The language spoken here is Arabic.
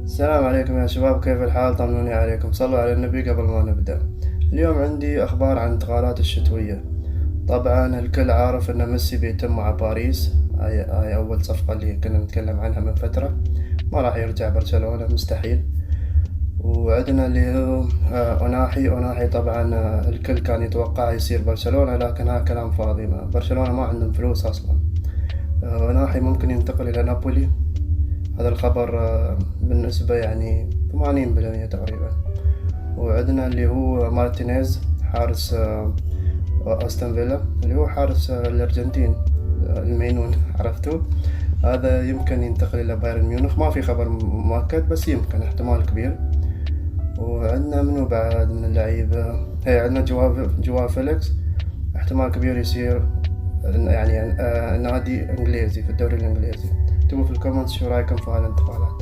السلام عليكم يا شباب، كيف الحال؟ طمنوني عليكم، صلوا على النبي قبل ما نبدأ. اليوم عندي أخبار عن الانتقالات الشتوية. طبعا الكل عارف أن ميسي بيتم مع باريس، هاي أول صفقة اللي كنا نتكلم عنها من فترة. ما راح يرجع برشلونة، مستحيل. وعندنا اللي هو أوناحي طبعا، الكل كان يتوقع يصير برشلونة، لكن هذا كلام فاضي. برشلونة ما عندهم فلوس أصلا. أوناحي ممكن ينتقل إلى نابولي. هذا الخبر بالنسبة يعني 80% تقريبا. وعندنا اللي هو مارتينيز، حارس أستون فيلا، اللي هو حارس الأرجنتين، المينون، عرفتوه. هذا يمكن ينتقل إلى بايرن ميونخ، ما في خبر مؤكد بس يمكن، احتمال كبير. وعندنا منو بعد من اللعيبة، هي عندنا جواو فيليكس، احتمال كبير يصير يعني نادي انجليزي في الدوري الانجليزي. اكتبوا في الكومنتس شو رايكم في هالانتقالات.